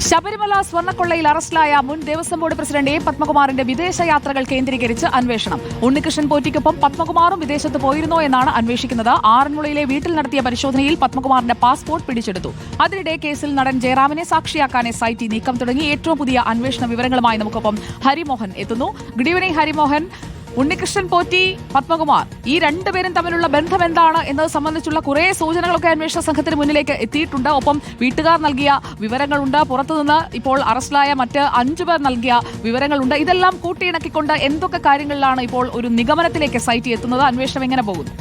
ശബരിമല സ്വർണ്ണക്കൊള്ളയിൽ അറസ്റ്റിലായ മുൻ Devaswom board president A പത്മകുമാറിന്റെ വിദേശയാത്രകൾ കേന്ദ്രീകരിച്ച് അന്വേഷണം. ഉണ്ണികൃഷ്ണൻ പോറ്റിക്കൊപ്പം പത്മകുമാറും വിദേശത്ത് പോയിരുന്നോ എന്നാണ് അന്വേഷിക്കുന്നത്. ആറന്മുളയിലെ വീട്ടിൽ നടത്തിയ പരിശോധനയിൽ പത്മകുമാറിന്റെ പാസ്പോർട്ട് പിടിച്ചെടുത്തു. അതിനിടെ കേസിൽ നടൻ ജയറാമിനെ സാക്ഷിയാക്കാൻ SIT നീക്കം തുടങ്ങി. ഏറ്റവും പുതിയ അന്വേഷണ വിവരങ്ങളുമായി നമുക്കൊപ്പം ഹരിമോഹൻ എത്തുന്നു. Good evening Harimohan. ഉണ്ണികൃഷ്ണൻ പോറ്റി, പത്മകുമാർ, ഈ രണ്ടുപേരും തമ്മിലുള്ള ബന്ധം എന്താണ് എന്നത് സംബന്ധിച്ചുള്ള കുറേ സൂചനകളൊക്കെ അന്വേഷണ സംഘത്തിന് മുന്നിലേക്ക് എത്തിയിട്ടുണ്ട്. ഒപ്പം വീട്ടുകാർ നൽകിയ വിവരങ്ങളുണ്ട്. പുറത്തുനിന്ന് ഇപ്പോൾ അറസ്റ്റിലായ മറ്റ് 5 പേർ നൽകിയ വിവരങ്ങളുണ്ട്. ഇതെല്ലാം കൂട്ടിയിണക്കിക്കൊണ്ട് എന്തൊക്കെ കാര്യങ്ങളിലാണ് ഇപ്പോൾ ഒരു നിഗമനത്തിലേക്ക് SIT എത്തുന്നത്? അന്വേഷണം എങ്ങനെ പോകുന്നു?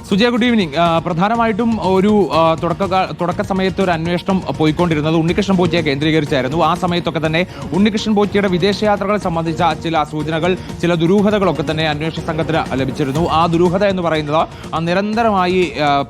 Sujaya, good evening. പ്രധാനമായിട്ടും ഒരു തുടക്ക സമയത്ത് ഒരു അന്വേഷണം പോയിക്കൊണ്ടിരുന്നത് ഉണ്ണികൃഷ്ണൻ പോറ്റിയെ കേന്ദ്രീകരിച്ചായിരുന്നു. ആ സമയത്തൊക്കെ തന്നെ ഉണ്ണികൃഷ്ണൻ പോറ്റിയുടെ വിദേശയാത്രകളെ സംബന്ധിച്ച ചില സൂചനകൾ, ചില ദുരൂഹതകളൊക്കെ തന്നെ അന്വേഷണ സംഘത്തിന് ലഭിച്ചിരുന്നു. ആ ദുരൂഹത എന്ന് പറയുന്നത്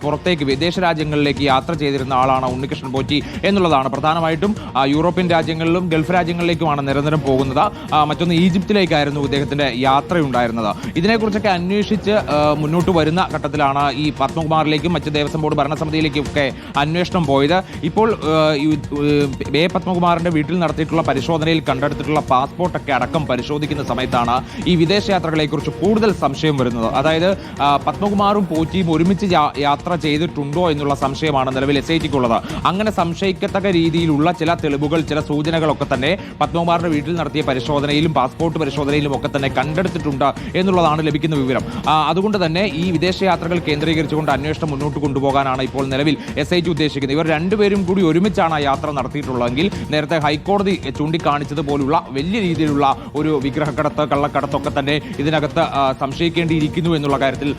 പുറത്തേക്ക് വിദേശ രാജ്യങ്ങളിലേക്ക് യാത്ര ചെയ്തിരുന്ന ആളാണ് ഉണ്ണികൃഷ്ണൻ പോറ്റി എന്നുള്ളതാണ്. പ്രധാനമായിട്ടും യൂറോപ്യൻ രാജ്യങ്ങളിലും ഗൾഫ് രാജ്യങ്ങളിലേക്കുമാണ് നിരന്തരം പോകുന്നത്. മറ്റൊന്ന് ഈജിപ്തിലേക്കായിരുന്നു ഇദ്ദേഹത്തിന്റെ യാത്രയുണ്ടായിരുന്നത്. ഇതിനെക്കുറിച്ചൊക്കെ അന്വേഷിച്ച് മുന്നോട്ട് വരുന്ന ഘട്ടത്തിലാണ് ഈ പത്മകുമാറിലേക്കും മറ്റ് ദേവസ്വം ബോർഡ് ഭരണസമിതിയിലേക്കും ഒക്കെ അന്വേഷണം പോയത്. ഇപ്പോൾ എ പത്മകുമാറിന്റെ വീട്ടിൽ നടത്തിയിട്ടുള്ള പരിശോധനയിൽ കണ്ടെടുത്തിട്ടുള്ള പാസ്പോർട്ടൊക്കെ അടക്കം പരിശോധിക്കുന്ന സമയത്താണ് ഈ വിദേശയാത്രകളെക്കുറിച്ച് കൂടുതൽ സംശയം വരുന്നത്. അതായത് പത്മകുമാറും പോറ്റിയും ഒരുമിച്ച് യാത്ര ചെയ്തിട്ടുണ്ടോ എന്നുള്ള സംശയമാണ് നിലവിൽ SITക്കുള്ളത്. അങ്ങനെ സംശയിക്കത്തക്ക രീതിയിലുള്ള ചില തെളിവുകൾ, ചില സൂചനകളൊക്കെ തന്നെ പത്മകുമാറിന്റെ വീട്ടിൽ നടത്തിയ പരിശോധനയിലും പാസ്പോർട്ട് പരിശോധനയിലും ഒക്കെ തന്നെ കണ്ടെടുത്തിട്ടുണ്ട് എന്നുള്ളതാണ് ലഭിക്കുന്ന വിവരം. അതുകൊണ്ട് തന്നെ ഈ വിദേശയാത്രകൾ കേന്ദ്രീകരിച്ചുകൊണ്ട് അന്വേഷണം മുന്നോട്ട് കൊണ്ടുപോകാനാണ് ഇപ്പോൾ നിലവിൽ SIT ഉദ്ദേശിക്കുന്നത്. ഇവർ രണ്ടുപേരും കൂടി ഒരുമിച്ചാണ് ആ യാത്ര നടത്തിയിട്ടുള്ളതെങ്കിൽ നേരത്തെ ഹൈക്കോടതി ചൂണ്ടിക്കാണിച്ചതുപോലുള്ള വലിയ രീതിയിലുള്ള ഒരു വിഗ്രഹക്കടത്ത്, കള്ളക്കടത്തൊക്കെ തന്നെ ഇതിനകത്ത് സംശയിക്കേണ്ടിയിരിക്കുന്നു എന്നുള്ള കാര്യത്തിൽ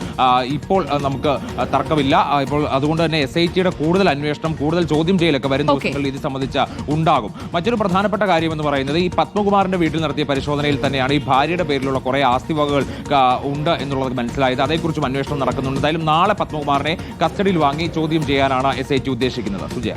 ഇപ്പോൾ നമുക്ക് തർക്കമില്ല. ഇപ്പോൾ അതുകൊണ്ട് തന്നെ SITയുടെ കൂടുതൽ അന്വേഷണം, കൂടുതൽ ചോദ്യം ചെയ്യലൊക്കെ വരും ദിവസങ്ങളിൽ ഇത് സംബന്ധിച്ച് ഉണ്ടാകും. മറ്റൊരു പ്രധാനപ്പെട്ട കാര്യം എന്ന് പറയുന്നത് ഈ പത്മകുമാറിന്റെ വീട്ടിൽ നടത്തിയ പരിശോധനയിൽ തന്നെയാണ് ഈ ഭാര്യയുടെ പേരിലുള്ള കുറെ ആസ്തിവകകൾ ഉണ്ട് എന്നുള്ളത് മനസ്സിലായത്. അതേക്കുറിച്ചും അന്വേഷണം നടക്കുന്നുണ്ട്. എന്തായാലും നാളെ പത്മകുമാറിനെ കസ്റ്റഡിയിൽ വാങ്ങി ചോദ്യം ചെയ്യാനാണ് SIT ഉദ്ദേശിക്കുന്നത്. സുജയ.